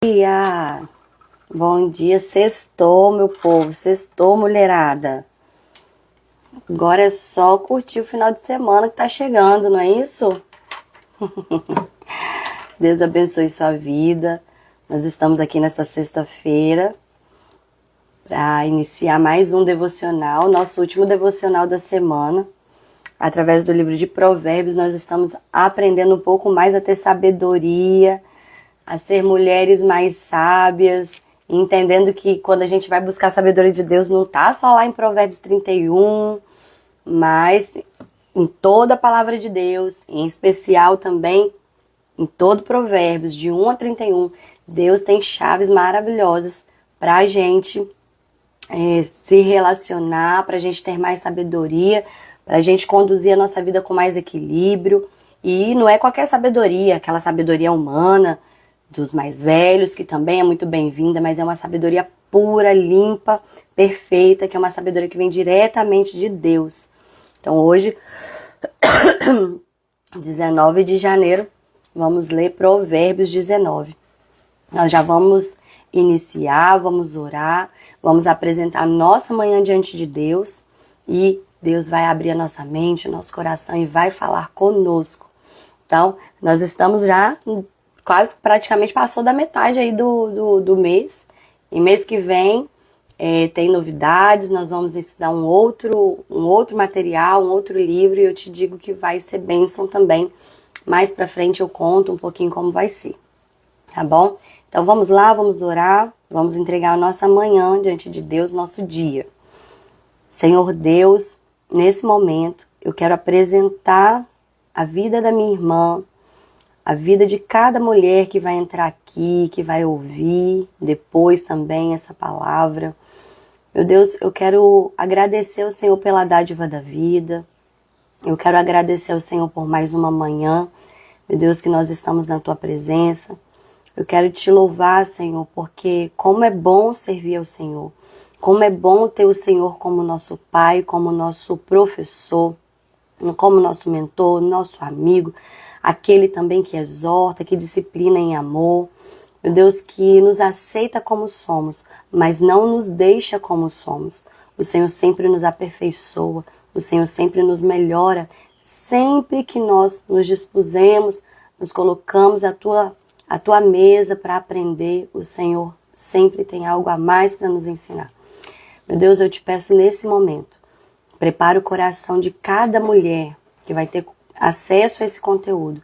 dia! Bom dia, sextou, meu povo, sextou, mulherada. Agora é só curtir o final de semana que tá chegando, não é isso? Deus abençoe sua vida. Nós estamos aqui nessa sexta-feira para iniciar mais um devocional, nosso último devocional da semana. Através do livro de Provérbios, nós estamos aprendendo um pouco mais a ter sabedoria, a ser mulheres mais sábias, entendendo que quando a gente vai buscar a sabedoria de Deus, não tá só lá em Provérbios 31, mas em toda a palavra de Deus, em especial também em todo Provérbios, de 1 a 31, Deus tem chaves maravilhosas para a gente se relacionar, para a gente ter mais sabedoria, para a gente conduzir a nossa vida com mais equilíbrio. E não é qualquer sabedoria, aquela sabedoria humana dos mais velhos, que também é muito bem-vinda, mas é uma sabedoria pura, limpa, perfeita, que é uma sabedoria que vem diretamente de Deus. Então hoje, 19 de janeiro, vamos ler Provérbios 19. Nós já vamos iniciar, vamos orar, vamos apresentar a nossa manhã diante de Deus e Deus vai abrir a nossa mente, o nosso coração e vai falar conosco. Então, nós estamos já quase, praticamente passou da metade aí do mês. E mês que vem tem novidades, nós vamos estudar um outro material, um outro livro, e eu te digo que vai ser bênção também. Mais pra frente eu conto um pouquinho como vai ser, tá bom? Então vamos lá, vamos orar, vamos entregar a nossa manhã diante de Deus, nosso dia. Senhor Deus, nesse momento eu quero apresentar a vida da minha irmã, a vida de cada mulher que vai entrar aqui, que vai ouvir depois também essa palavra. Meu Deus, eu quero agradecer ao Senhor pela dádiva da vida. Eu quero agradecer ao Senhor por mais uma manhã. Meu Deus, que nós estamos na Tua presença. Eu quero Te louvar, Senhor, porque como é bom servir ao Senhor. Como é bom ter o Senhor como nosso Pai, como nosso professor, como nosso mentor, nosso amigo, aquele também que exorta, que disciplina em amor. Meu Deus, que nos aceita como somos, mas não nos deixa como somos. O Senhor sempre nos aperfeiçoa, o Senhor sempre nos melhora, sempre que nós nos dispusemos, nos colocamos à tua mesa para aprender, o Senhor sempre tem algo a mais para nos ensinar. Meu Deus, eu te peço nesse momento, prepara o coração de cada mulher que vai ter acesso a esse conteúdo,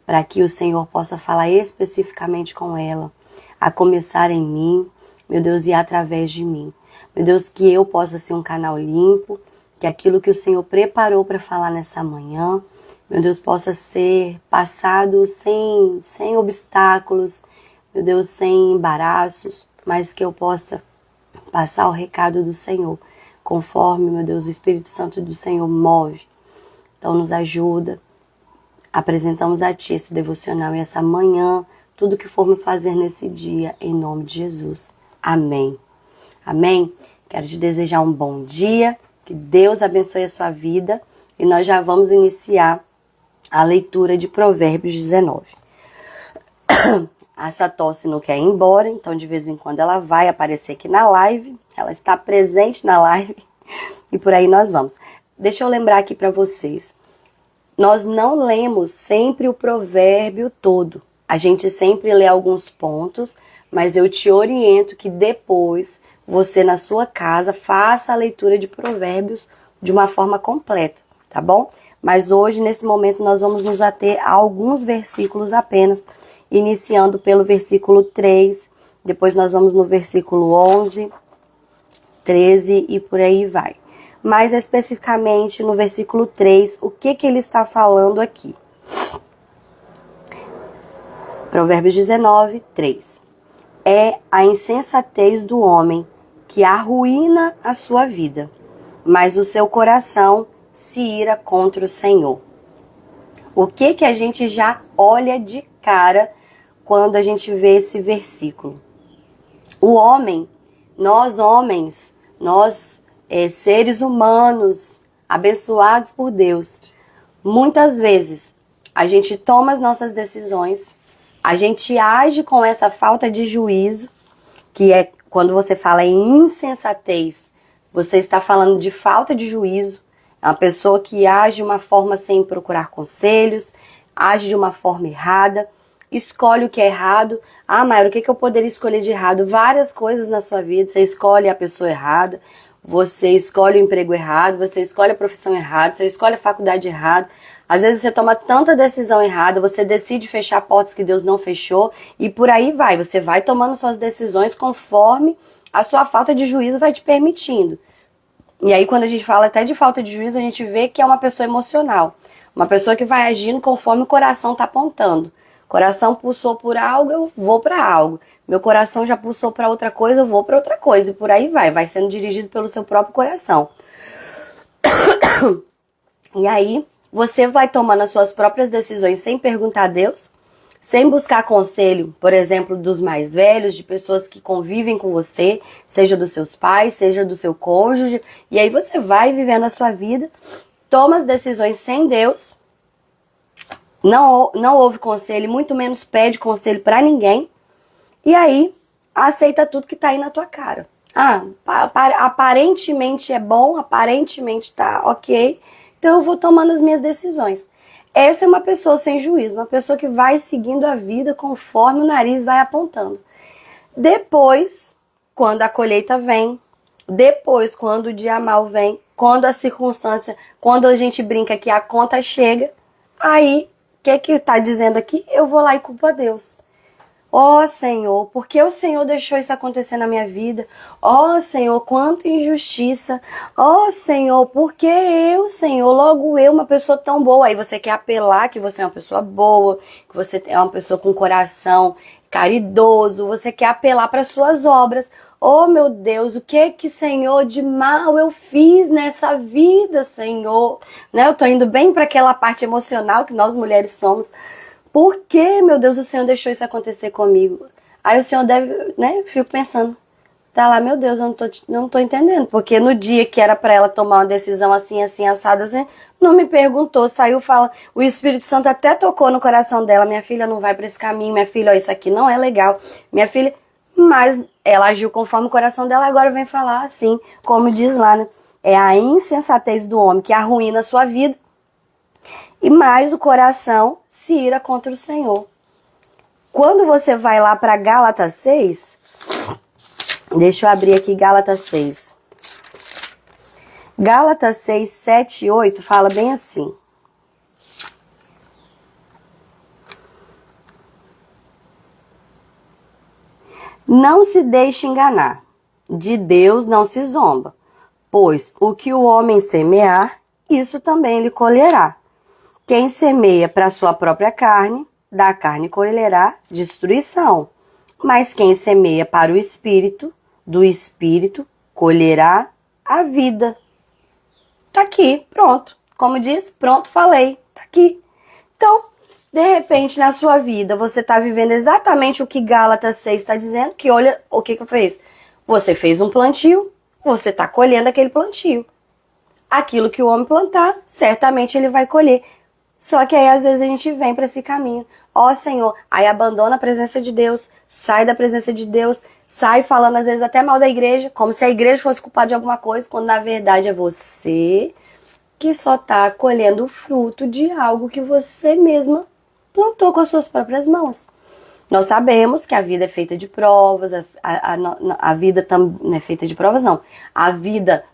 para que o Senhor possa falar especificamente com ela, a começar em mim, meu Deus, e através de mim. Meu Deus, que eu possa ser um canal limpo, que aquilo que o Senhor preparou para falar nessa manhã, meu Deus, possa ser passado sem obstáculos, meu Deus, sem embaraços, mas que eu possa passar o recado do Senhor, conforme, meu Deus, o Espírito Santo do Senhor move. Então nos ajuda, apresentamos a Ti esse devocional e essa manhã, tudo que formos fazer nesse dia, em nome de Jesus. Amém. Amém? Quero te desejar um bom dia, que Deus abençoe a sua vida e nós já vamos iniciar a leitura de Provérbios 19. Essa tosse não quer ir embora, então de vez em quando ela vai aparecer aqui na live, ela está presente na live e por aí nós vamos. Deixa eu lembrar aqui para vocês, nós não lemos sempre o provérbio todo, a gente sempre lê alguns pontos, mas eu te oriento que depois você na sua casa faça a leitura de Provérbios de uma forma completa, tá bom? Mas hoje, nesse momento, nós vamos nos ater a alguns versículos apenas, iniciando pelo versículo 3, depois nós vamos no versículo 11, 13 e por aí vai. Mais especificamente no versículo 3, o que ele está falando aqui? Provérbios 19, 3. É a insensatez do homem que arruína a sua vida, mas o seu coração se ira contra o Senhor. O que a gente já olha de cara quando a gente vê esse versículo? O homem, nós homens, nós seres humanos, abençoados por Deus, muitas vezes a gente toma as nossas decisões, A gente age com essa falta de juízo, que é quando você fala em insensatez, você está falando de falta de juízo. É uma pessoa que age de uma forma sem procurar conselhos, age de uma forma errada, escolhe o que é errado. Ah, Mayra, o que eu poderia escolher de errado? Várias coisas na sua vida. Você escolhe a pessoa errada, você escolhe o emprego errado, você escolhe a profissão errada, você escolhe a faculdade errada. Às vezes você toma tanta decisão errada, você decide fechar portas que Deus não fechou e por aí vai. Você vai tomando suas decisões conforme a sua falta de juízo vai te permitindo. E aí quando a gente fala até de falta de juízo, a gente vê que é uma pessoa emocional. Uma pessoa que vai agindo conforme o coração está apontando. O coração pulsou por algo, eu vou para algo. Meu coração já pulsou para outra coisa, eu vou para outra coisa. E por aí vai. Vai sendo dirigido pelo seu próprio coração. E aí você vai tomando as suas próprias decisões sem perguntar a Deus, sem buscar conselho, por exemplo, dos mais velhos, de pessoas que convivem com você, seja dos seus pais, seja do seu cônjuge, e aí você vai vivendo a sua vida, toma as decisões sem Deus, não ouve conselho, muito menos pede conselho pra ninguém, e aí aceita tudo que tá aí na tua cara. Ah, aparentemente é bom, aparentemente tá ok, então eu vou tomando as minhas decisões. Essa é uma pessoa sem juízo, uma pessoa que vai seguindo a vida conforme o nariz vai apontando. Depois, quando a colheita vem, depois, quando o dia mal vem, quando a circunstância, quando a gente brinca que a conta chega, aí, o que está dizendo aqui? Eu vou lá e culpo a Deus. Ó Senhor, por que o Senhor deixou isso acontecer na minha vida? Ó Senhor, quanta injustiça. Ó Senhor, por que eu, Senhor, logo eu, uma pessoa tão boa? Aí você quer apelar que você é uma pessoa boa, que você é uma pessoa com coração caridoso, você quer apelar para suas obras. Oh meu Deus, o que Senhor de mal eu fiz nessa vida, Senhor? Né? Eu tô indo bem para aquela parte emocional que nós mulheres somos. Por que, meu Deus, o Senhor deixou isso acontecer comigo? Aí o Senhor deve, né, fico pensando, tá lá, meu Deus, eu não tô entendendo. Porque no dia que era pra ela tomar uma decisão assim, assim, assada, assim, não me perguntou, saiu, fala, o Espírito Santo até tocou no coração dela, minha filha não vai pra esse caminho, minha filha, ó, isso aqui não é legal, minha filha, mas ela agiu conforme o coração dela, agora vem falar assim, como diz lá, né, é a insensatez do homem que arruína a sua vida, e mais o coração se ira contra o Senhor. Quando você vai lá para Gálatas 6, deixa eu abrir aqui Gálatas 6. Gálatas 6, 7 e 8 fala bem assim. Não se deixe enganar, de Deus não se zomba, pois o que o homem semear, isso também lhe colherá. Quem semeia para a sua própria carne, da carne colherá destruição. Mas quem semeia para o Espírito, do Espírito colherá a vida. Tá aqui, pronto. Como diz, pronto, falei. Tá aqui. Então, de repente, na sua vida, você está vivendo exatamente o que Gálatas 6 está dizendo, que olha o que fez. Você fez um plantio, você está colhendo aquele plantio. Aquilo que o homem plantar, certamente ele vai colher. Só que aí às vezes a gente vem para esse caminho. Ó Senhor, aí abandona a presença de Deus, sai da presença de Deus, sai falando às vezes até mal da igreja, como se a igreja fosse culpada de alguma coisa, quando na verdade é você que só está colhendo o fruto de algo que você mesma plantou com as suas próprias mãos. Nós sabemos que a vida é feita de provas, a vida não é feita de provas, não.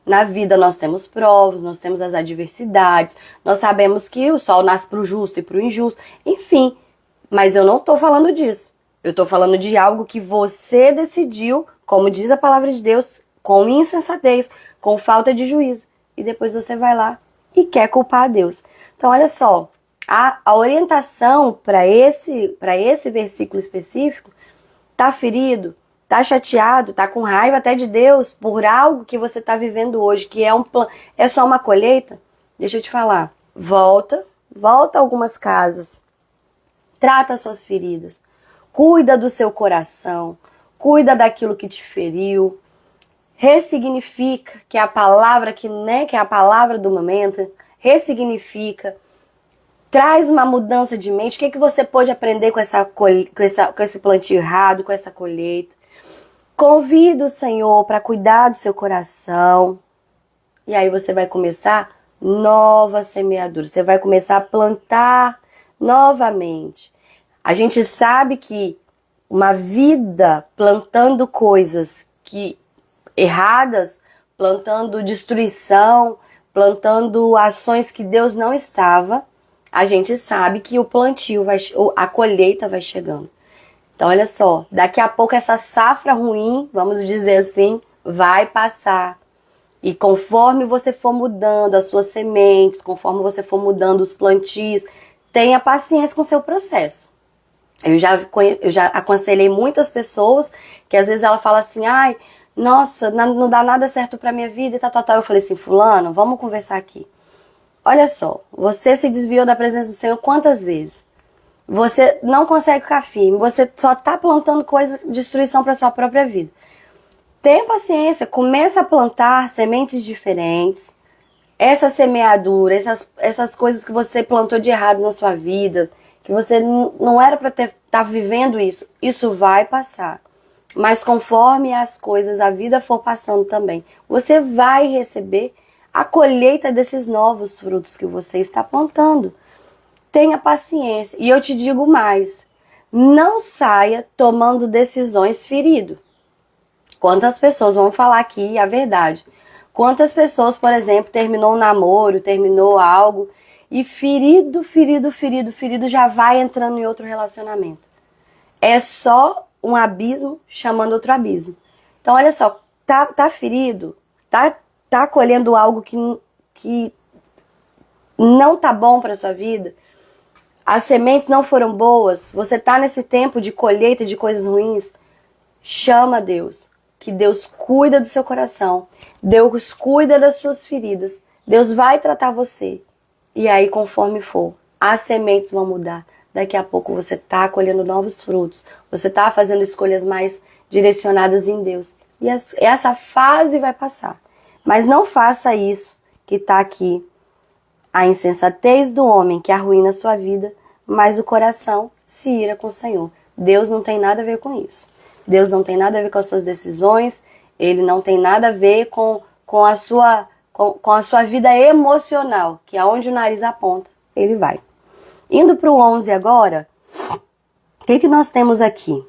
Na vida nós temos provas, nós temos as adversidades, nós sabemos que o sol nasce para o justo e para o injusto, enfim. Mas eu não estou falando disso. Eu estou falando de algo que você decidiu, como diz a palavra de Deus, com insensatez, com falta de juízo. E depois você vai lá e quer culpar a Deus. Então, olha só. A orientação para esse versículo específico, tá ferido, tá chateado, tá com raiva até de Deus por algo que você tá vivendo hoje, que é só uma colheita. Deixa eu te falar, volta algumas casas, trata as suas feridas, cuida do seu coração, cuida daquilo que te feriu, ressignifica, que é a palavra que é a palavra do momento, ressignifica. Traz uma mudança de mente. O que você pode aprender com esse plantio errado, com essa colheita? Convida o Senhor para cuidar do seu coração. E aí você vai começar nova semeadura. Você vai começar a plantar novamente. A gente sabe que uma vida plantando coisas erradas, plantando destruição, plantando ações que Deus não estava, a gente sabe que o plantio a colheita vai chegando. Então olha só, daqui a pouco essa safra ruim, vamos dizer assim, vai passar. E conforme você for mudando as suas sementes, conforme você for mudando os plantios, tenha paciência com o seu processo. Eu já aconselhei muitas pessoas que às vezes ela fala assim, ai, nossa, não dá nada certo pra minha vida e tal. Eu falei assim, fulano, vamos conversar aqui. Olha só, você se desviou da presença do Senhor quantas vezes? Você não consegue ficar firme, você só tá plantando destruição pra sua própria vida. Tenha paciência, começa a plantar sementes diferentes. Essa semeadura, essas coisas que você plantou de errado na sua vida, que você não era para estar vivendo isso vai passar. Mas conforme as coisas, a vida for passando também, você vai receber a colheita desses novos frutos que você está plantando. Tenha paciência. E eu te digo mais, não saia tomando decisões ferido. Quantas pessoas vão falar aqui a verdade? Quantas pessoas, por exemplo, terminou um namoro, terminou algo e ferido já vai entrando em outro relacionamento. É só um abismo chamando outro abismo. Então olha só, tá ferido, tá colhendo algo que não tá bom para sua vida. As sementes não foram boas, você tá nesse tempo de colheita de coisas ruins. Chama Deus. Que Deus cuida do seu coração. Deus cuida das suas feridas. Deus vai tratar você. E aí, conforme for, as sementes vão mudar. Daqui a pouco você está colhendo novos frutos. Você está fazendo escolhas mais direcionadas em Deus. E essa fase vai passar. Mas não faça isso que está aqui. A insensatez do homem que arruína a sua vida, mas o coração se ira com o Senhor. Deus não tem nada a ver com isso. Deus não tem nada a ver com as suas decisões, Ele não tem nada a ver com a sua vida emocional, que é onde o nariz aponta, Ele vai. Indo para o 11 agora, o que nós temos aqui?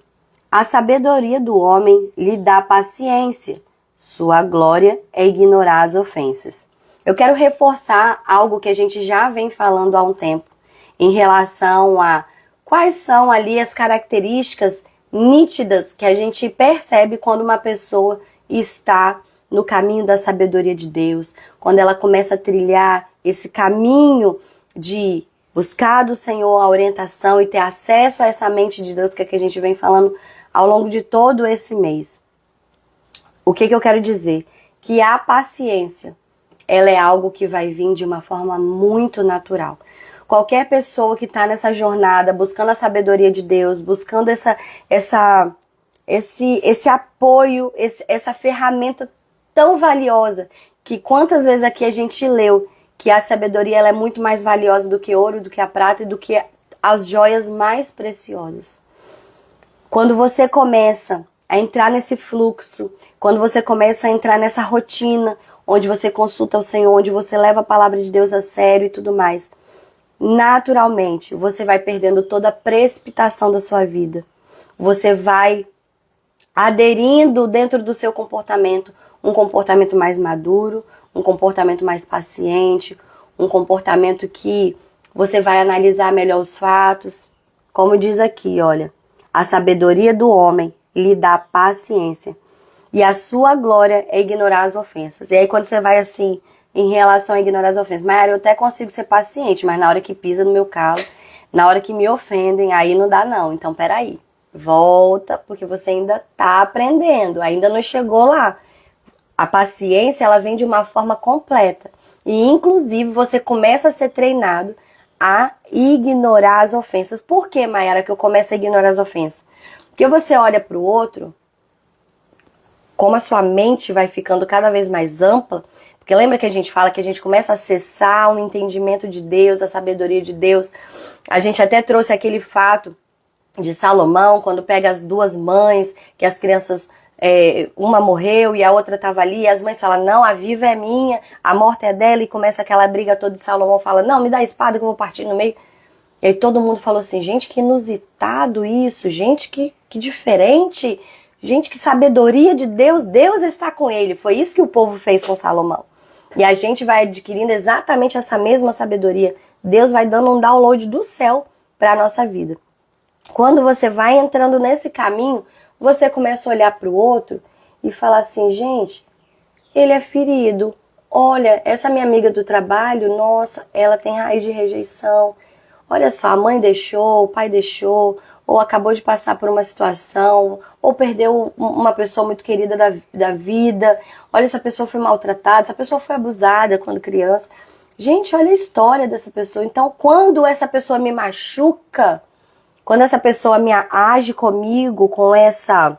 A sabedoria do homem lhe dá paciência, sua glória é ignorar as ofensas. Eu quero reforçar algo que a gente já vem falando há um tempo, em relação a quais são ali as características nítidas que a gente percebe quando uma pessoa está no caminho da sabedoria de Deus, quando ela começa a trilhar esse caminho de buscar do Senhor a orientação e ter acesso a essa mente de Deus que a gente vem falando ao longo de todo esse mês. O que eu quero dizer? Que a paciência, ela é algo que vai vir de uma forma muito natural. Qualquer pessoa que está nessa jornada, buscando a sabedoria de Deus, buscando esse apoio, essa ferramenta tão valiosa, que quantas vezes aqui a gente leu que a sabedoria ela é muito mais valiosa do que ouro, do que a prata e do que as joias mais preciosas. Quando você começa a entrar nesse fluxo, quando você começa a entrar nessa rotina, onde você consulta o Senhor, onde você leva a palavra de Deus a sério e tudo mais, naturalmente, você vai perdendo toda a precipitação da sua vida. Você vai aderindo dentro do seu comportamento, um comportamento mais maduro, um comportamento mais paciente, um comportamento que você vai analisar melhor os fatos. Como diz aqui, olha, a sabedoria do homem lhe dá paciência e a sua glória é ignorar as ofensas. E aí quando você vai assim, em relação a ignorar as ofensas, Mayara, eu até consigo ser paciente, mas na hora que pisa no meu calo, na hora que me ofendem, aí não dá não. Então peraí, volta, porque você ainda tá aprendendo, ainda não chegou lá. A paciência, ela vem de uma forma completa. E inclusive você começa a ser treinado a ignorar as ofensas. Por que, Mayara, que eu começo a ignorar as ofensas? Porque você olha para o outro como a sua mente vai ficando cada vez mais ampla, porque lembra que a gente fala que a gente começa a acessar o entendimento de Deus, a sabedoria de Deus. A gente até trouxe aquele fato de Salomão, quando pega as duas mães, que as crianças, uma morreu e a outra estava ali, e as mães falam, não, a viva é minha, a morta é dela, e começa aquela briga toda de Salomão, fala, não, me dá a espada que eu vou partir no meio. E aí todo mundo falou assim, gente, que inusitado isso, gente, que diferente, gente, que sabedoria de Deus, Deus está com ele. Foi isso que o povo fez com Salomão. E a gente vai adquirindo exatamente essa mesma sabedoria. Deus vai dando um download do céu para a nossa vida. Quando você vai entrando nesse caminho, você começa a olhar para o outro e falar assim, gente, ele é ferido. Olha, essa minha amiga do trabalho, nossa, ela tem raiz de rejeição. Olha só, a mãe deixou, o pai deixou, ou acabou de passar por uma situação, ou perdeu uma pessoa muito querida da vida. Olha, essa pessoa foi maltratada, essa pessoa foi abusada quando criança. Gente, olha a história dessa pessoa. Então, quando essa pessoa me machuca, quando essa pessoa me age comigo com essa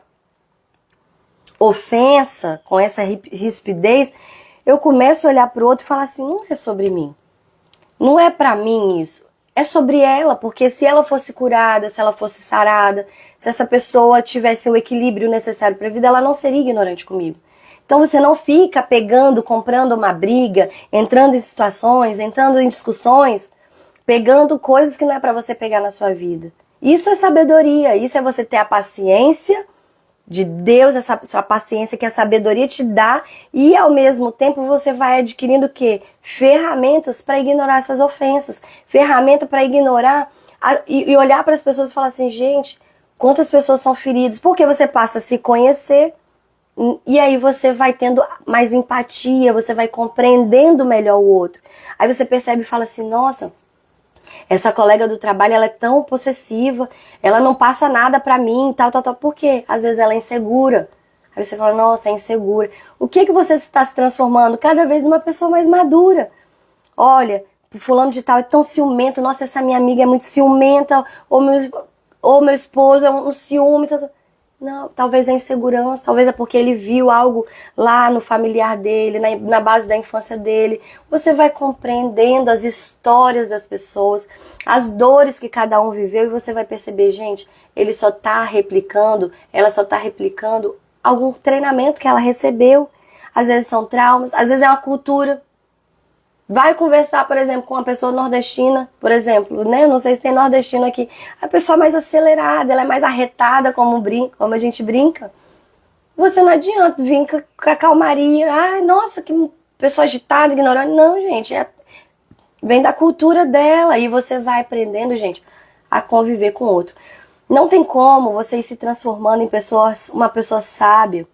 ofensa, com essa rispidez, eu começo a olhar para o outro e falar assim, não é sobre mim. Não é para mim isso. É sobre ela, porque se ela fosse curada, se ela fosse sarada, se essa pessoa tivesse o equilíbrio necessário para a vida, ela não seria ignorante comigo. Então você não fica pegando, comprando uma briga, entrando em situações, entrando em discussões, pegando coisas que não é para você pegar na sua vida. Isso é sabedoria, isso é você ter a paciência de Deus, essa paciência que a sabedoria te dá, e ao mesmo tempo você vai adquirindo o quê? Ferramentas para ignorar essas ofensas, ferramenta para ignorar e olhar para as pessoas e falar assim, gente, quantas pessoas são feridas, porque você passa a se conhecer e aí você vai tendo mais empatia, você vai compreendendo melhor o outro. Aí você percebe e fala assim, nossa, essa colega do trabalho, ela é tão possessiva, ela não passa nada pra mim, tal. Por quê? Às vezes ela é insegura. Aí você fala, nossa, é insegura. O que você está se transformando? Cada vez numa pessoa mais madura. Olha, fulano de tal é tão ciumento, nossa, essa minha amiga é muito ciumenta, ou meu esposo é um ciúme, tal. Não, talvez é insegurança, talvez é porque ele viu algo lá no familiar dele, na base da infância dele. Você vai compreendendo as histórias das pessoas, as dores que cada um viveu, e você vai perceber, gente, ele só tá replicando, ela só tá replicando algum treinamento que ela recebeu. Às vezes são traumas, às vezes é uma cultura. Vai conversar, por exemplo, com uma pessoa nordestina, por exemplo, né? Eu não sei se tem nordestino aqui. A pessoa mais acelerada, ela é mais arretada, como a gente brinca. Você não adianta vir com a calmaria. Ai, nossa, que pessoa agitada, ignorante. Não, gente, vem da cultura dela. E você vai aprendendo, gente, a conviver com o outro. Não tem como você ir se transformando em uma pessoa sábia,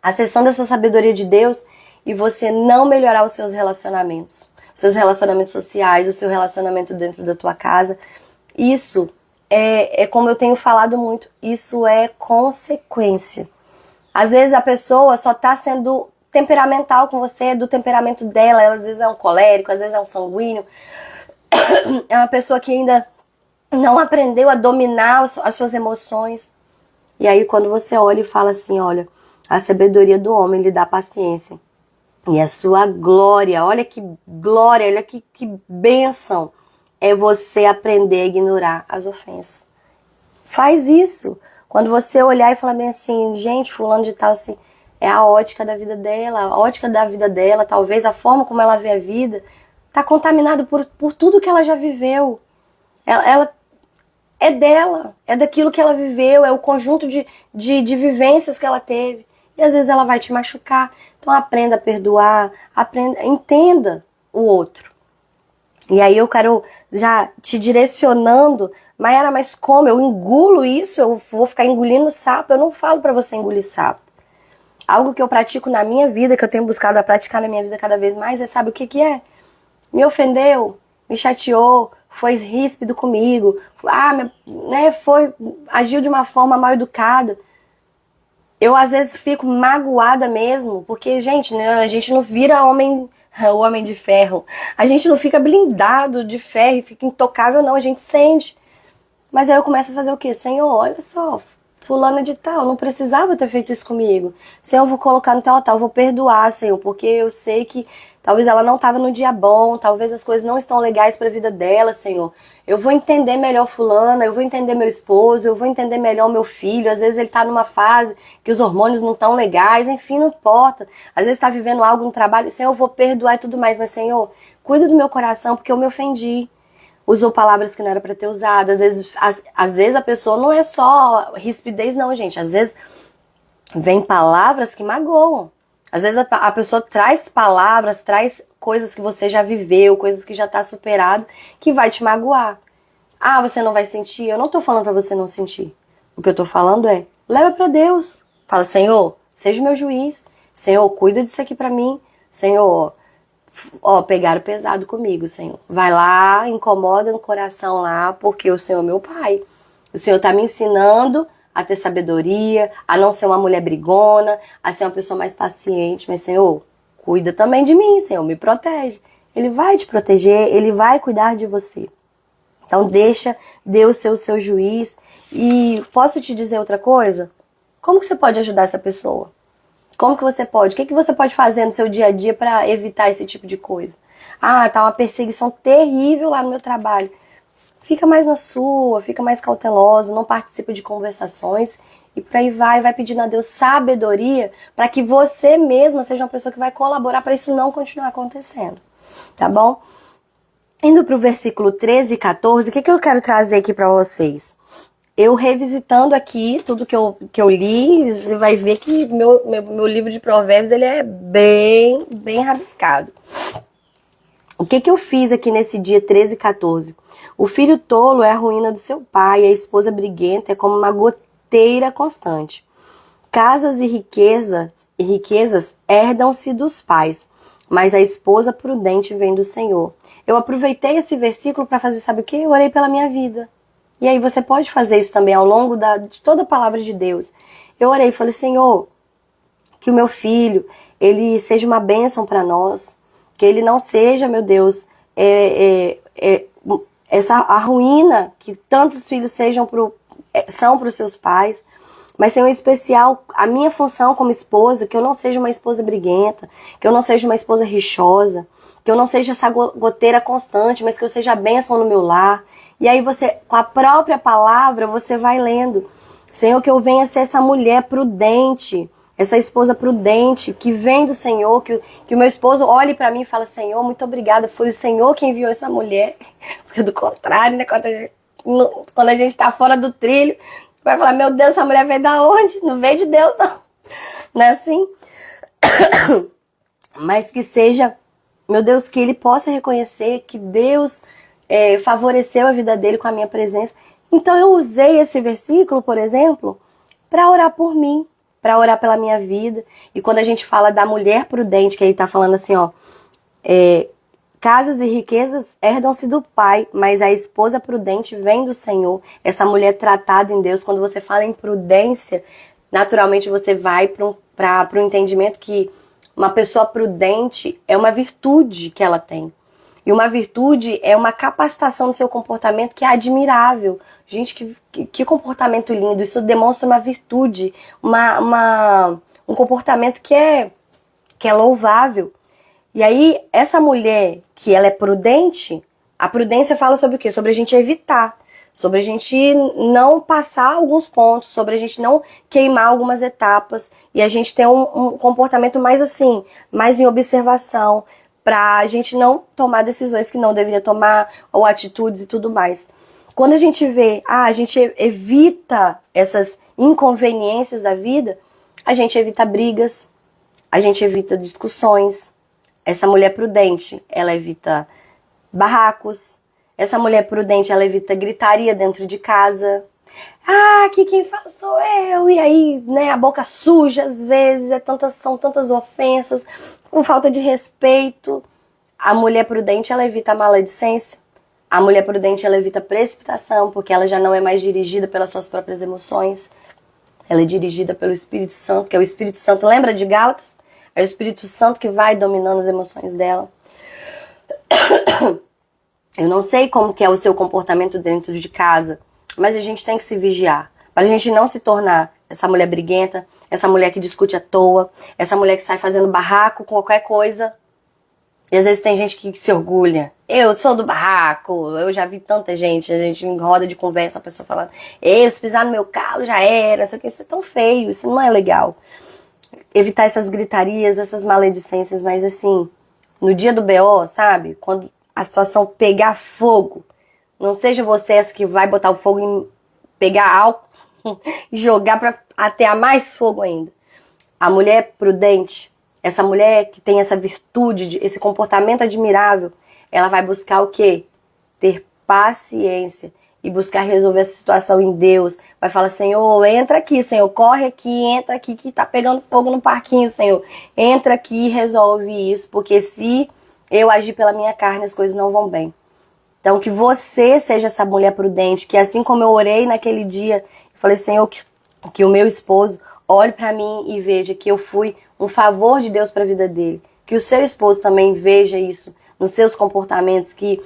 acessando essa sabedoria de Deus, e você não melhorar os seus relacionamentos sociais, o seu relacionamento dentro da tua casa. Isso é como eu tenho falado muito, isso é consequência. Às vezes a pessoa só está sendo temperamental com você, do temperamento dela, ela às vezes é um colérico, às vezes é um sanguíneo, é uma pessoa que ainda não aprendeu a dominar as suas emoções. E aí quando você olha e fala assim, olha, a sabedoria do homem lhe dá paciência. E a sua glória, olha que bênção, é você aprender a ignorar as ofensas. Faz isso. Quando você olhar e falar bem assim, gente, fulano de tal, assim, é a ótica da vida dela, talvez a forma como ela vê a vida, está contaminada por tudo que ela já viveu. Ela é dela, é daquilo que ela viveu, é o conjunto de vivências que ela teve. E às vezes ela vai te machucar. Então aprenda a perdoar, entenda o outro. E aí eu quero já te direcionando, Mayara, mas como? Eu engulo isso? Eu vou ficar engolindo sapo? Eu não falo pra você engolir sapo. Algo que eu pratico na minha vida, que eu tenho buscado a praticar na minha vida cada vez mais, sabe o que é? Me ofendeu, me chateou, foi ríspido comigo, agiu de uma forma mal educada. Eu às vezes fico magoada mesmo, porque, gente, né, a gente não vira o homem de ferro. A gente não fica blindado de ferro e fica intocável, não. A gente sente. Mas aí eu começo a fazer o quê? Senhor, olha só, fulana de tal, não precisava ter feito isso comigo. Senhor, eu vou colocar no teu altar, eu vou perdoar, Senhor, porque eu sei que talvez ela não estava no dia bom, talvez as coisas não estão legais para a vida dela, Senhor. Eu vou entender melhor fulana, eu vou entender meu esposo, eu vou entender melhor meu filho. Às vezes ele tá numa fase que os hormônios não estão legais, enfim, não importa. Às vezes tá vivendo algo no trabalho, Senhor, eu vou perdoar e tudo mais, mas Senhor, cuida do meu coração porque eu me ofendi. Usou palavras que não era para ter usado. Às vezes a pessoa não é só rispidez, não, gente. Às vezes vem palavras que magoam. Às vezes a pessoa traz palavras, traz coisas que você já viveu, coisas que já tá superado, que vai te magoar. Ah, você não vai sentir? Eu não tô falando pra você não sentir. O que eu tô falando é, leva pra Deus. Fala, Senhor, seja o meu juiz. Senhor, cuida disso aqui pra mim. Senhor, pegaram pesado comigo, Senhor. Vai lá, incomoda no coração lá, porque o Senhor é meu pai. O Senhor tá me ensinando a ter sabedoria, a não ser uma mulher brigona, a ser uma pessoa mais paciente. Mas, Senhor, cuida também de mim, Senhor, me protege. Ele vai te proteger, Ele vai cuidar de você. Então, deixa Deus ser o seu juiz. E posso te dizer outra coisa? Como que você pode ajudar essa pessoa? Como que você pode? O que você pode fazer no seu dia a dia para evitar esse tipo de coisa? Ah, tá uma perseguição terrível lá no meu trabalho. Fica mais na sua, fica mais cautelosa, não participa de conversações e por aí vai pedindo a Deus sabedoria para que você mesma seja uma pessoa que vai colaborar para isso não continuar acontecendo, tá bom? Indo para o versículo 13 e 14, o que eu quero trazer aqui para vocês? Eu revisitando aqui tudo que eu li, você vai ver que meu livro de provérbios ele é bem rabiscado. O que eu fiz aqui nesse dia 13 e 14? O filho tolo é a ruína do seu pai, a esposa briguenta é como uma goteira constante. Casas e riquezas herdam-se dos pais, mas a esposa prudente vem do Senhor. Eu aproveitei esse versículo para fazer, sabe o quê? Eu orei pela minha vida. E aí você pode fazer isso também ao longo de toda a palavra de Deus. Eu orei e falei, Senhor, que o meu filho, ele seja uma bênção para nós, que ele não seja, meu Deus, a ruína que tantos filhos são para os seus pais, mas Senhor, em especial, a minha função como esposa, que eu não seja uma esposa briguenta, que eu não seja uma esposa rixosa, que eu não seja essa goteira constante, mas que eu seja a bênção no meu lar. E aí você, com a própria palavra, você vai lendo. Senhor, que eu venha ser essa mulher prudente, essa esposa prudente, que vem do Senhor, que o meu esposo olhe para mim e fale, Senhor, muito obrigada, foi o Senhor que enviou essa mulher. Porque do contrário, né, quando a gente tá fora do trilho, vai falar, meu Deus, essa mulher veio da onde? Não veio de Deus, não. Não é assim? Mas que seja, meu Deus, que ele possa reconhecer que Deus favoreceu a vida dele com a minha presença. Então eu usei esse versículo, por exemplo, para orar por mim, para orar pela minha vida. E quando a gente fala da mulher prudente, que aí tá falando assim, ó, casas e riquezas herdam-se do pai, mas a esposa prudente vem do Senhor. Essa mulher tratada em Deus, quando você fala em prudência, naturalmente você vai para o entendimento que uma pessoa prudente é uma virtude que ela tem. E uma virtude é uma capacitação no seu comportamento que é admirável. Gente, que comportamento lindo. Isso demonstra uma virtude, um comportamento que é louvável. E aí, essa mulher que ela é prudente, a prudência fala sobre o quê? Sobre a gente evitar, sobre a gente não passar alguns pontos, sobre a gente não queimar algumas etapas e a gente ter um comportamento mais assim, mais em observação, pra gente não tomar decisões que não deveria tomar, ou atitudes e tudo mais. Quando a gente vê, a gente evita essas inconveniências da vida, a gente evita brigas, a gente evita discussões. Essa mulher prudente, ela evita barracos. Essa mulher prudente, ela evita gritaria dentro de casa. Ah, aqui quem fala sou eu. E aí, né, a boca suja às vezes, são tantas ofensas, com falta de respeito. A mulher prudente, ela evita a maledicência. A mulher prudente, ela evita precipitação, porque ela já não é mais dirigida pelas suas próprias emoções. Ela é dirigida pelo Espírito Santo, que é o Espírito Santo. Lembra de Gálatas? É o Espírito Santo que vai dominando as emoções dela. Eu não sei como que é o seu comportamento dentro de casa, mas a gente tem que se vigiar. Pra gente não se tornar essa mulher briguenta, essa mulher que discute à toa, essa mulher que sai fazendo barraco com qualquer coisa. E às vezes tem gente que se orgulha. Eu sou do barraco. Eu já vi tanta gente, a gente em roda de conversa, a pessoa falando, se pisar no meu carro já era, isso aqui, isso é tão feio, isso não é legal. Evitar essas gritarias, essas maledicências, mas assim, no dia do BO, sabe? Quando a situação pegar fogo, não seja você essa que vai botar o fogo em pegar álcool e jogar pra atear mais fogo ainda. A mulher prudente, essa mulher que tem essa virtude, esse comportamento admirável, ela vai buscar o quê? Ter paciência e buscar resolver essa situação em Deus. Vai falar, Senhor, entra aqui, Senhor, corre aqui, entra aqui que tá pegando fogo no parquinho, Senhor. Entra aqui e resolve isso, porque se eu agir pela minha carne, as coisas não vão bem. Então, que você seja essa mulher prudente, que assim como eu orei naquele dia, eu falei, Senhor, que o meu esposo olhe para mim e veja que eu fui um favor de Deus para a vida dele. Que o seu esposo também veja isso nos seus comportamentos, que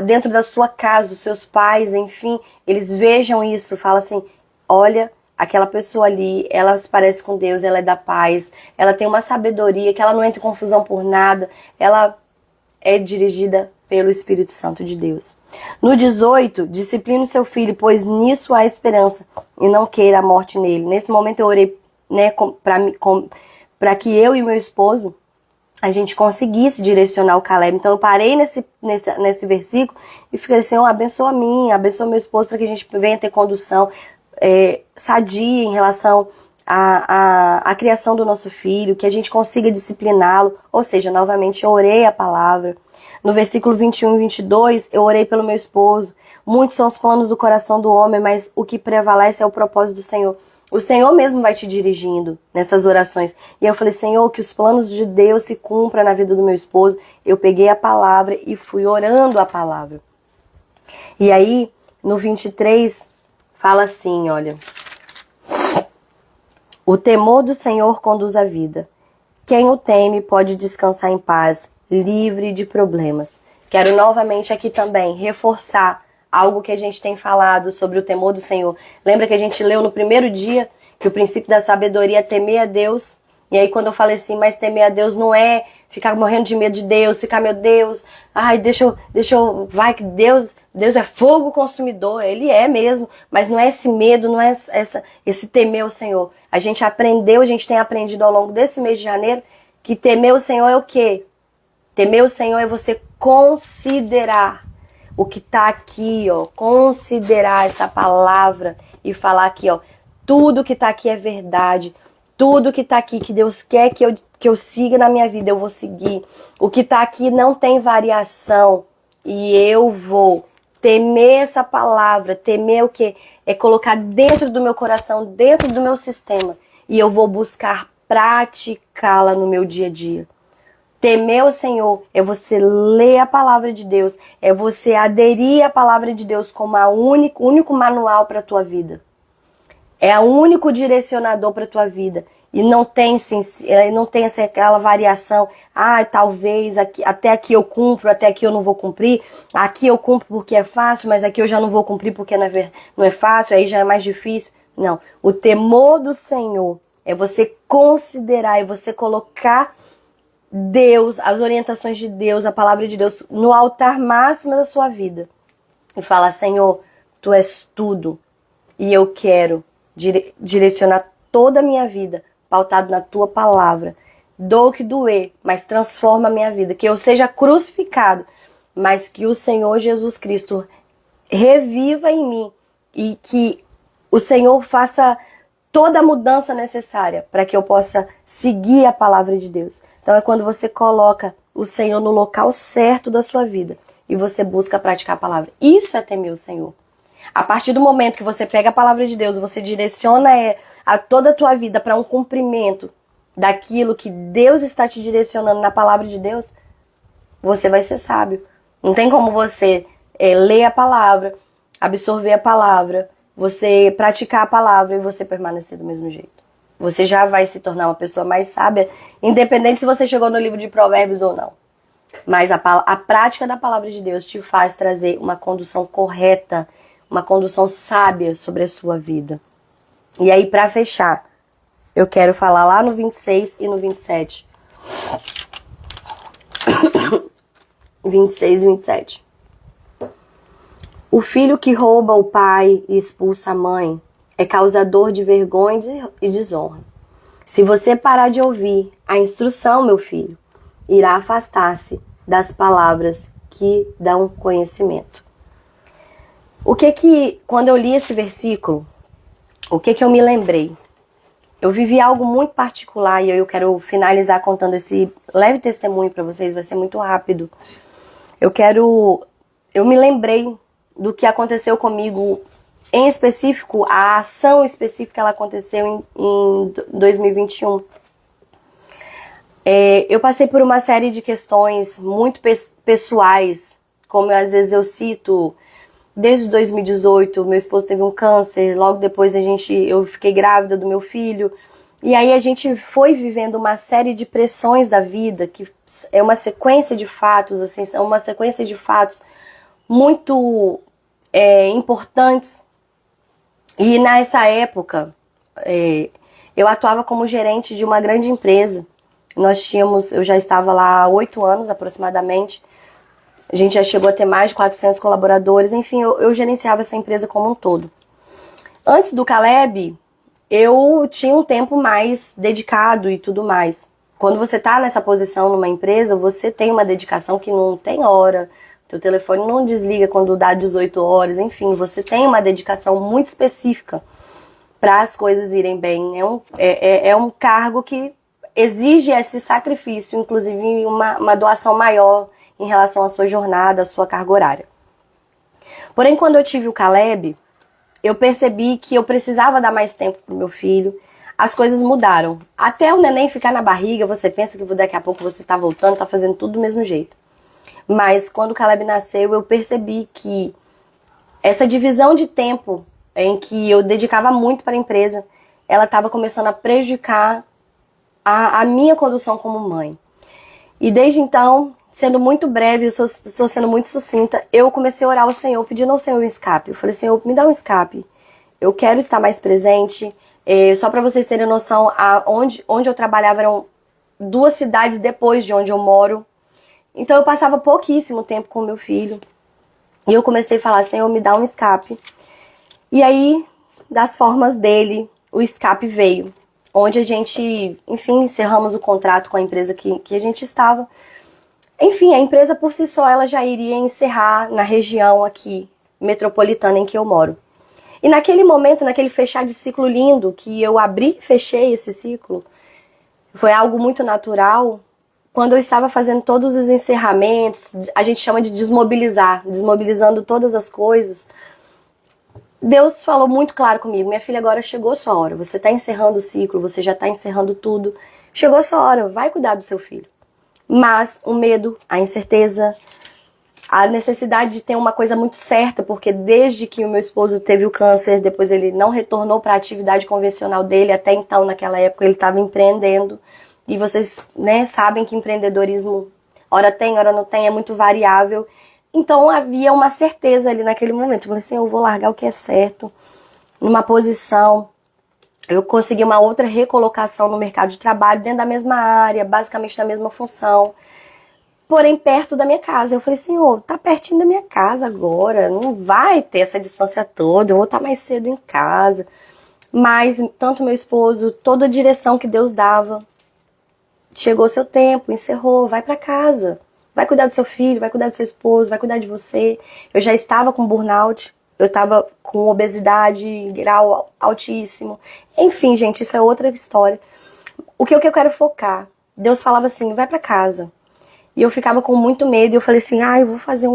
dentro da sua casa, os seus pais, enfim, eles vejam isso, fala assim, olha, aquela pessoa ali, ela se parece com Deus, ela é da paz, ela tem uma sabedoria, que ela não entra em confusão por nada, ela é dirigida pelo Espírito Santo de Deus. No 18, discipline o seu filho, pois nisso há esperança, e não queira a morte nele. Nesse momento eu orei, né, para que eu e meu esposo, a gente conseguisse direcionar o Caleb. Então eu parei nesse versículo e fiquei assim, abençoa a mim, abençoa meu esposo, para que a gente venha ter condução sadia em relação à criação do nosso filho, que a gente consiga discipliná-lo. Ou seja, novamente eu orei a palavra. No versículo 21 e 22, eu orei pelo meu esposo. Muitos são os planos do coração do homem, mas o que prevalece é o propósito do Senhor. O Senhor mesmo vai te dirigindo nessas orações. E eu falei, Senhor, que os planos de Deus se cumpram na vida do meu esposo. Eu peguei a palavra e fui orando a palavra. E aí, no 23, fala assim, olha. O temor do Senhor conduz à vida. Quem o teme pode descansar em paz, livre de problemas. Quero novamente aqui também reforçar algo que a gente tem falado sobre o temor do Senhor. Lembra que a gente leu no primeiro dia que o princípio da sabedoria é temer a Deus? E aí quando eu falei assim, mas temer a Deus não é ficar morrendo de medo de Deus, ficar, meu Deus, ai, deixa eu, vai que Deus é fogo consumidor, Ele é mesmo, mas não é esse medo, não é esse temer o Senhor. A gente tem aprendido ao longo desse mês de janeiro que temer o Senhor é o quê? Temer o Senhor é você considerar o que tá aqui, ó, considerar essa palavra e falar aqui, ó, tudo que tá aqui é verdade, tudo que tá aqui que Deus quer que eu siga na minha vida, eu vou seguir. O que tá aqui não tem variação e eu vou temer essa palavra, temer o quê? É colocar dentro do meu coração, dentro do meu sistema e eu vou buscar praticá-la no meu dia a dia. Temer o Senhor é você ler a palavra de Deus, é você aderir à palavra de Deus como o único manual para a tua vida. É o único direcionador para a tua vida. E não tem aquela variação, talvez até aqui eu cumpro, até aqui eu não vou cumprir, aqui eu cumpro porque é fácil, mas aqui eu já não vou cumprir porque não é fácil, aí já é mais difícil. Não, o temor do Senhor é você considerar, é você colocar Deus, as orientações de Deus, a palavra de Deus no altar máximo da sua vida e falar, Senhor, Tu és tudo e eu quero direcionar toda a minha vida pautado na Tua palavra. Dou o que doer, mas transforma a minha vida, que eu seja crucificado, mas que o Senhor Jesus Cristo reviva em mim e que o Senhor faça toda a mudança necessária para que eu possa seguir a palavra de Deus. Então é quando você coloca o Senhor no local certo da sua vida e você busca praticar a palavra. Isso é temer o Senhor. A partir do momento que você pega a palavra de Deus, você direciona a toda a tua vida para um cumprimento daquilo que Deus está te direcionando na palavra de Deus, você vai ser sábio. Não tem como você ler a palavra, absorver a palavra, você praticar a palavra e você permanecer do mesmo jeito. Você já vai se tornar uma pessoa mais sábia, independente se você chegou no livro de Provérbios ou não. Mas a prática da palavra de Deus te faz trazer uma condução correta, uma condução sábia sobre a sua vida. E aí, para fechar, eu quero falar lá no 26 e no 27. 26 e 27. O filho que rouba o pai e expulsa a mãe é causador de vergonha e desonra. Se você parar de ouvir a instrução, meu filho, irá afastar-se das palavras que dão conhecimento. Quando eu li esse versículo, o que eu me lembrei? Eu vivi algo muito particular e eu quero finalizar contando esse leve testemunho para vocês, vai ser muito rápido. Eu me lembrei do que aconteceu comigo, em específico, a ação específica, ela aconteceu em 2021. Eu passei por uma série de questões muito pessoais, como às vezes eu cito, desde 2018, meu esposo teve um câncer, logo depois eu fiquei grávida do meu filho, e aí a gente foi vivendo uma série de pressões da vida, que é uma sequência de fatos, assim, é uma sequência de fatos muito importantes. E nessa época, eu atuava como gerente de uma grande empresa. Eu já estava lá há 8 anos aproximadamente. A gente já chegou a ter mais de 400 colaboradores. Enfim, eu gerenciava essa empresa como um todo. Antes do Caleb, eu tinha um tempo mais dedicado e tudo mais. Quando você está nessa posição numa empresa, você tem uma dedicação que não tem hora. Teu telefone não desliga quando dá 18 horas. Enfim, você tem uma dedicação muito específica para as coisas irem bem. É um cargo que exige esse sacrifício, inclusive uma doação maior em relação à sua jornada, à sua carga horária. Porém, quando eu tive o Caleb, eu percebi que eu precisava dar mais tempo pro meu filho. As coisas mudaram. Até o neném ficar na barriga, você pensa que daqui a pouco você tá voltando, tá fazendo tudo do mesmo jeito. Mas quando o Caleb nasceu, eu percebi que essa divisão de tempo em que eu dedicava muito para a empresa, ela estava começando a prejudicar a minha condução como mãe. E desde então, sendo muito breve, estou sendo muito sucinta, eu comecei a orar ao Senhor, pedindo ao Senhor um escape. Eu falei, Senhor, me dá um escape. Eu quero estar mais presente. Só para vocês terem noção, onde eu trabalhava eram 2 cidades depois de onde eu moro. Então eu passava pouquíssimo tempo com meu filho. E eu comecei a falar, Senhor, me dá um escape. E aí, das formas dele, o escape veio. Onde a gente, enfim, encerramos o contrato com a empresa que a gente estava. Enfim, a empresa por si só, ela já iria encerrar na região aqui, metropolitana em que eu moro. E naquele momento, naquele fechar de ciclo lindo, que eu abri e fechei esse ciclo, foi algo muito natural. Quando eu estava fazendo todos os encerramentos, a gente chama de desmobilizando todas as coisas, Deus falou muito claro comigo, minha filha, agora chegou a sua hora, você está encerrando o ciclo, você já está encerrando tudo, chegou a sua hora, vai cuidar do seu filho. Mas o medo, a incerteza, a necessidade de ter uma coisa muito certa, porque desde que o meu esposo teve o câncer, depois ele não retornou para a atividade convencional dele, até então, naquela época, ele estava empreendendo. E vocês, né, sabem que empreendedorismo, hora tem, hora não tem, é muito variável. Então havia uma certeza ali naquele momento. Eu falei assim, eu vou largar o que é certo, numa posição. Eu consegui uma outra recolocação no mercado de trabalho, dentro da mesma área, basicamente na mesma função. Porém, perto da minha casa. Eu falei, Senhor, tá pertinho da minha casa agora, não vai ter essa distância toda, eu vou estar mais cedo em casa. Mas, tanto meu esposo, toda a direção que Deus dava, chegou seu tempo, encerrou, vai pra casa. Vai cuidar do seu filho, vai cuidar do seu esposo, vai cuidar de você. Eu já estava com burnout, eu estava com obesidade, grau altíssimo. Enfim, gente, isso é outra história. O que eu quero focar? Deus falava assim, vai pra casa. E eu ficava com muito medo, e eu falei assim, eu vou fazer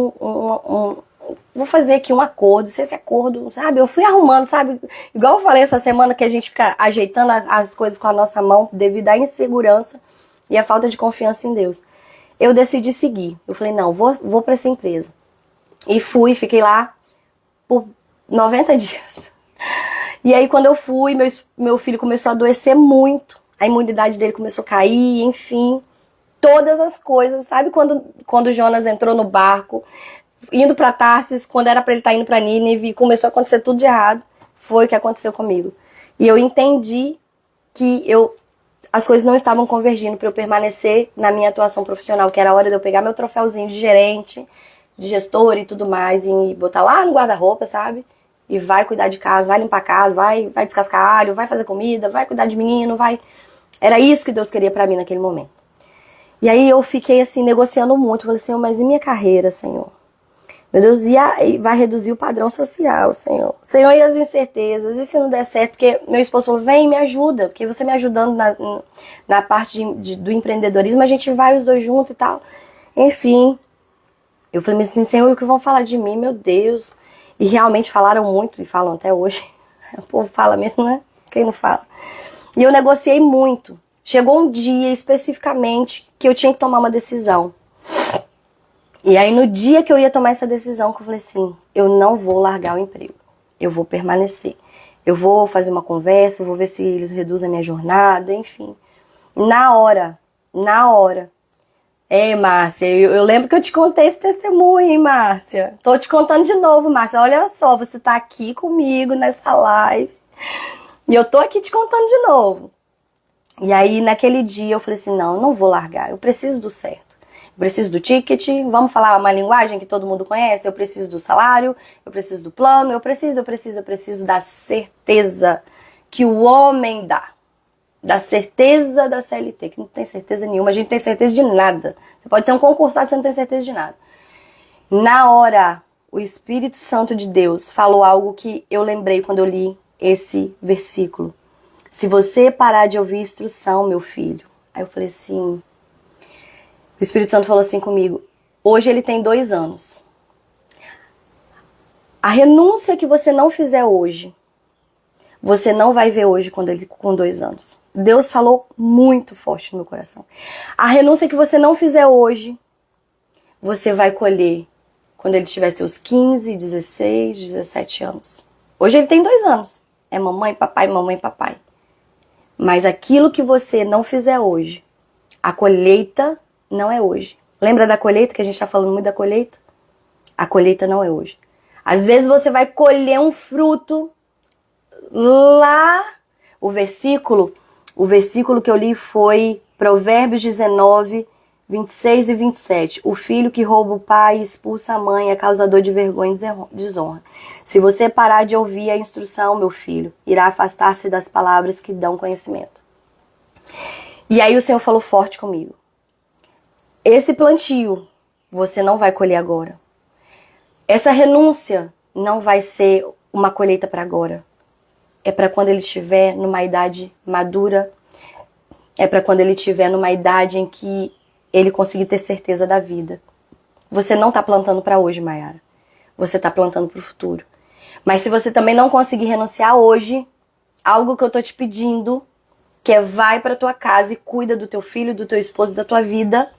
vou fazer aqui um acordo, se esse acordo, sabe? Eu fui arrumando, sabe? Igual eu falei essa semana que a gente fica ajeitando as coisas com a nossa mão devido à insegurança e à falta de confiança em Deus. Eu decidi seguir. Eu falei, não, vou para essa empresa. E fiquei lá por 90 dias. E aí quando eu fui, meu filho começou a adoecer muito, a imunidade dele começou a cair, enfim, todas as coisas. Sabe quando Jonas entrou no barco, indo para Tarsis, quando era para ele estar indo para Nínive, e começou a acontecer tudo de errado? Foi o que aconteceu comigo. E eu entendi que as coisas não estavam convergindo para eu permanecer na minha atuação profissional, que era a hora de eu pegar meu troféuzinho de gerente, de gestor e tudo mais, e botar lá no guarda-roupa, sabe? E vai cuidar de casa, vai limpar a casa, vai descascar alho, vai fazer comida, vai cuidar de menino, vai... Era isso que Deus queria pra mim naquele momento. E aí eu fiquei assim, negociando muito. Falei, Senhor, mas e minha carreira, Senhor? Meu Deus, e vai reduzir o padrão social, Senhor. Senhor, e as incertezas? E se não der certo? Porque meu esposo falou, vem, me ajuda. Porque você me ajudando na parte do empreendedorismo, a gente vai os dois juntos e tal. Enfim, eu falei assim, Senhor, o que vão falar de mim, meu Deus? E realmente falaram muito, e falam até hoje. O povo fala mesmo, né? Quem não fala? E eu negociei muito. Chegou um dia, especificamente, que eu tinha que tomar uma decisão. E aí, no dia que eu ia tomar essa decisão, que eu falei assim, eu não vou largar o emprego. Eu vou permanecer. Eu vou fazer uma conversa, eu vou ver se eles reduzem a minha jornada, enfim. Na hora. Ei, Márcia, eu lembro que eu te contei esse testemunho, hein, Márcia? Tô te contando de novo, Márcia. Olha só, você tá aqui comigo nessa live. E eu tô aqui te contando de novo. E aí, naquele dia, eu falei assim, não, eu não vou largar. Eu preciso do certo. Eu preciso do ticket. Vamos falar uma linguagem que todo mundo conhece? Eu preciso do salário. Eu preciso do plano. Eu preciso da certeza que o homem dá. Da certeza da CLT, que não tem certeza nenhuma, a gente tem certeza de nada. Você pode ser um concursado, você não tem certeza de nada. Na hora, o Espírito Santo de Deus falou algo que eu lembrei quando eu li esse versículo. Se você parar de ouvir instrução, meu filho. Aí eu falei assim, o Espírito Santo falou assim comigo, hoje ele tem 2 anos. A renúncia que você não fizer hoje, você não vai ver hoje quando ele com 2 anos. Deus falou muito forte no meu coração. A renúncia que você não fizer hoje, você vai colher quando ele tiver seus 15, 16, 17 anos. Hoje ele tem 2 anos. É mamãe, papai. Mas aquilo que você não fizer hoje, a colheita não é hoje. Lembra da colheita, que a gente está falando muito da colheita? A colheita não é hoje. Às vezes você vai colher um fruto lá, o versículo que eu li foi Provérbios 19, 26 e 27. O filho que rouba o pai e expulsa a mãe é causador de vergonha e desonra. Se você parar de ouvir a instrução, meu filho, irá afastar-se das palavras que dão conhecimento. E aí o Senhor falou forte comigo. Esse plantio você não vai colher agora. Essa renúncia não vai ser uma colheita para agora. É para quando ele estiver numa idade madura. É para quando ele estiver numa idade em que ele conseguir ter certeza da vida. Você não está plantando para hoje, Mayara. Você está plantando para o futuro. Mas se você também não conseguir renunciar hoje, algo que eu tô te pedindo, que é vai para tua casa e cuida do teu filho, do teu esposo, da tua vida.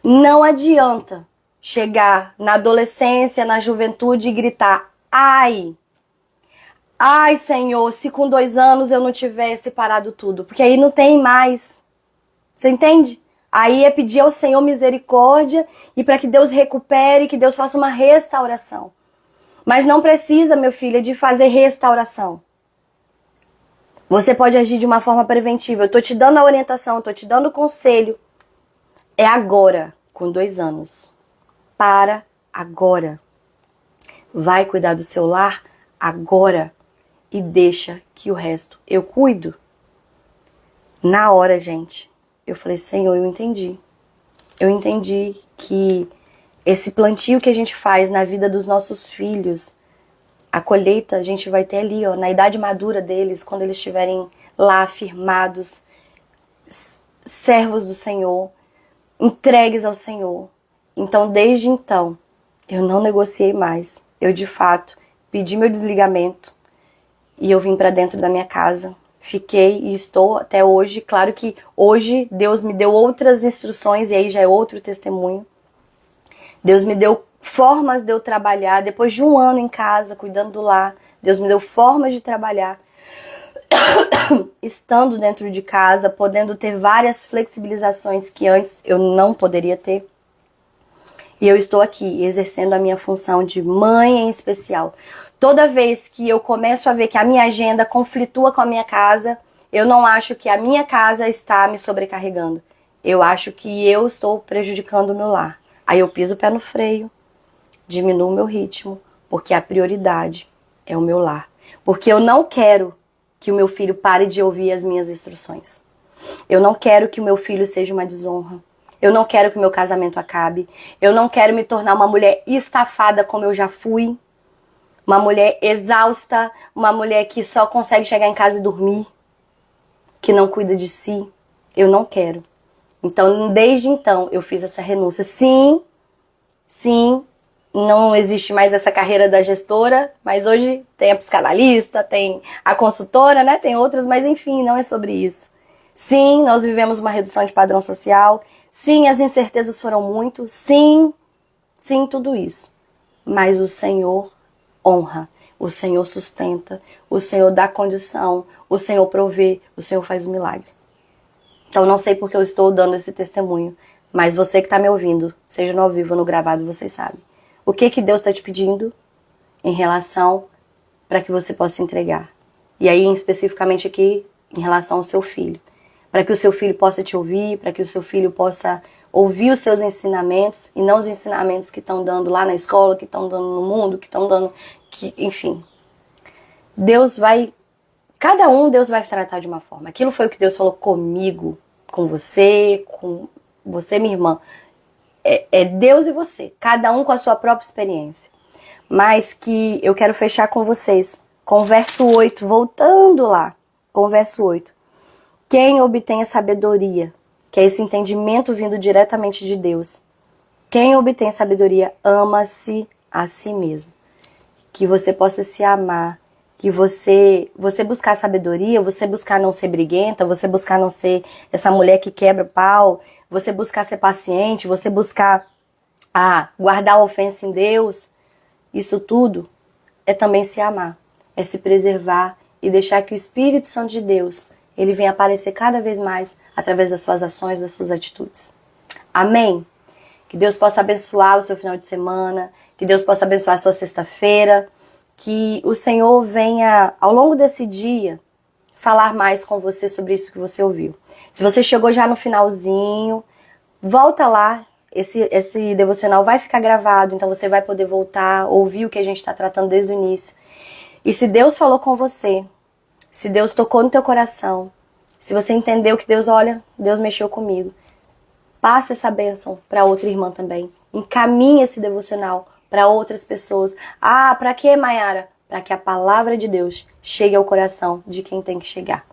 Não adianta chegar na adolescência, na juventude e gritar, ai, Senhor, se com 2 anos eu não tivesse parado tudo. Porque aí não tem mais. Você entende? Aí é pedir ao Senhor misericórdia e para que Deus recupere, que Deus faça uma restauração. Mas não precisa, meu filho, de fazer restauração. Você pode agir de uma forma preventiva. Eu tô te dando a orientação, eu tô te dando o conselho. É agora, com 2 anos. Para agora. Vai cuidar do seu lar agora. E deixa que o resto eu cuido. Na hora, gente, eu falei, Senhor, eu entendi. Eu entendi que esse plantio que a gente faz na vida dos nossos filhos, a colheita a gente vai ter ali, ó, na idade madura deles, quando eles estiverem lá firmados, servos do Senhor, entregues ao Senhor. Então, desde então, eu não negociei mais. Eu, de fato, pedi meu desligamento. E eu vim para dentro da minha casa, fiquei e estou até hoje. Claro que hoje Deus me deu outras instruções e aí já é outro testemunho. Deus me deu formas de eu trabalhar. Depois de 1 ano em casa, cuidando do lar, Deus me deu formas de trabalhar. Estando dentro de casa, podendo ter várias flexibilizações que antes eu não poderia ter. E eu estou aqui, exercendo a minha função de mãe em especial. Toda vez que eu começo a ver que a minha agenda conflitua com a minha casa, eu não acho que a minha casa está me sobrecarregando. Eu acho que eu estou prejudicando o meu lar. Aí eu piso o pé no freio, diminuo o meu ritmo, porque a prioridade é o meu lar. Porque eu não quero que o meu filho pare de ouvir as minhas instruções. Eu não quero que o meu filho seja uma desonra. Eu não quero que o meu casamento acabe. Eu não quero me tornar uma mulher estafada como eu já fui. Uma mulher exausta, uma mulher que só consegue chegar em casa e dormir, que não cuida de si. Eu não quero. Então, desde então, eu fiz essa renúncia. Sim, não existe mais essa carreira da gestora, mas hoje tem a psicanalista, tem a consultora, né? Tem outras, mas enfim, não é sobre isso. Sim, nós vivemos uma redução de padrão social. Sim, as incertezas foram muito. Sim, tudo isso. Mas o Senhor honra, o Senhor sustenta, o Senhor dá condição, o Senhor provê, o Senhor faz um milagre. Então não sei porque eu estou dando esse testemunho, mas você que está me ouvindo, seja no ao vivo ou no gravado, vocês sabem. O que Deus está te pedindo em relação para que você possa entregar? E aí, especificamente aqui, em relação ao seu filho. Para que o seu filho possa te ouvir, para que o seu filho possa ouvir os seus ensinamentos e não os ensinamentos que estão dando lá na escola, que estão dando no mundo, que estão dando... enfim. Deus vai tratar de uma forma. Aquilo foi o que Deus falou comigo, com você, minha irmã. É Deus e você, cada um com a sua própria experiência. Mas que eu quero fechar com vocês, com o verso 8, voltando lá, com o verso 8. Quem obtém a sabedoria, que é esse entendimento vindo diretamente de Deus, quem obtém sabedoria ama-se a si mesmo. Que você possa se amar, que você buscar sabedoria, você buscar não ser briguenta, você buscar não ser essa mulher que quebra pau, você buscar ser paciente, você buscar guardar a ofensa em Deus, isso tudo é também se amar, é se preservar e deixar que o Espírito Santo de Deus, ele venha aparecer cada vez mais através das suas ações, das suas atitudes. Amém? Que Deus possa abençoar o seu final de semana, que Deus possa abençoar a sua sexta-feira, que o Senhor venha, ao longo desse dia, falar mais com você sobre isso que você ouviu. Se você chegou já no finalzinho, volta lá, esse devocional vai ficar gravado, então você vai poder voltar, ouvir o que a gente está tratando desde o início. E se Deus falou com você, se Deus tocou no teu coração, se você entendeu que Deus mexeu comigo, passa essa bênção para outra irmã também. Encaminhe esse devocional para outras pessoas. Para quê, Mayara? Para que a palavra de Deus chegue ao coração de quem tem que chegar.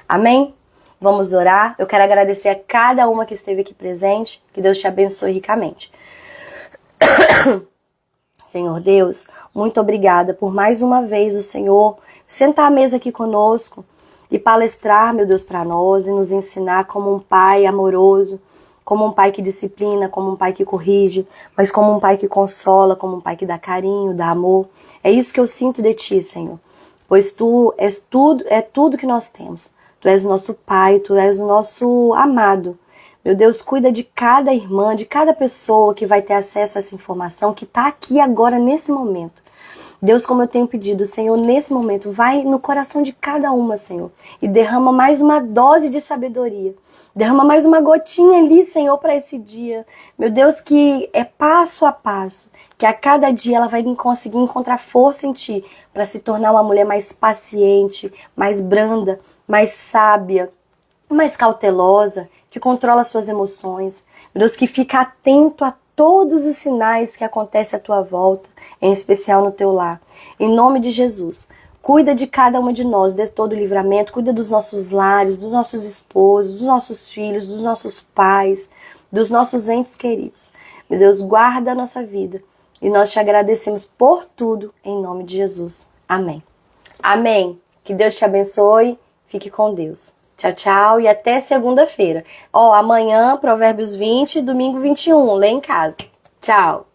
Amém? Vamos orar. Eu quero agradecer a cada uma que esteve aqui presente. Que Deus te abençoe ricamente. Senhor Deus, muito obrigada por mais uma vez o Senhor sentar à mesa aqui conosco e palestrar, meu Deus, para nós e nos ensinar como um pai amoroso, como um pai que disciplina, como um pai que corrige, mas como um pai que consola, como um pai que dá carinho, dá amor. É isso que eu sinto de ti, Senhor, pois tu és tudo, é tudo que nós temos. Tu és o nosso pai, tu és o nosso amado. Meu Deus, cuida de cada irmã, de cada pessoa que vai ter acesso a essa informação, que está aqui agora, nesse momento. Deus, como eu tenho pedido, Senhor, nesse momento, vai no coração de cada uma, Senhor, e derrama mais uma dose de sabedoria. Derrama mais uma gotinha ali, Senhor, para esse dia. Meu Deus, que é passo a passo, que a cada dia ela vai conseguir encontrar força em Ti, para se tornar uma mulher mais paciente, mais branda, mais sábia, mais cautelosa, que controla suas emoções. Meu Deus, que fica atento a todos os sinais que acontecem à tua volta, em especial no teu lar. Em nome de Jesus, cuida de cada uma de nós, de todo o livramento, cuida dos nossos lares, dos nossos esposos, dos nossos filhos, dos nossos pais, dos nossos entes queridos. Meu Deus, guarda a nossa vida e nós te agradecemos por tudo, em nome de Jesus. Amém. Amém. Que Deus te abençoe. Fique com Deus. Tchau, tchau e até segunda-feira. Amanhã, Provérbios 20, domingo 21, lê em casa. Tchau.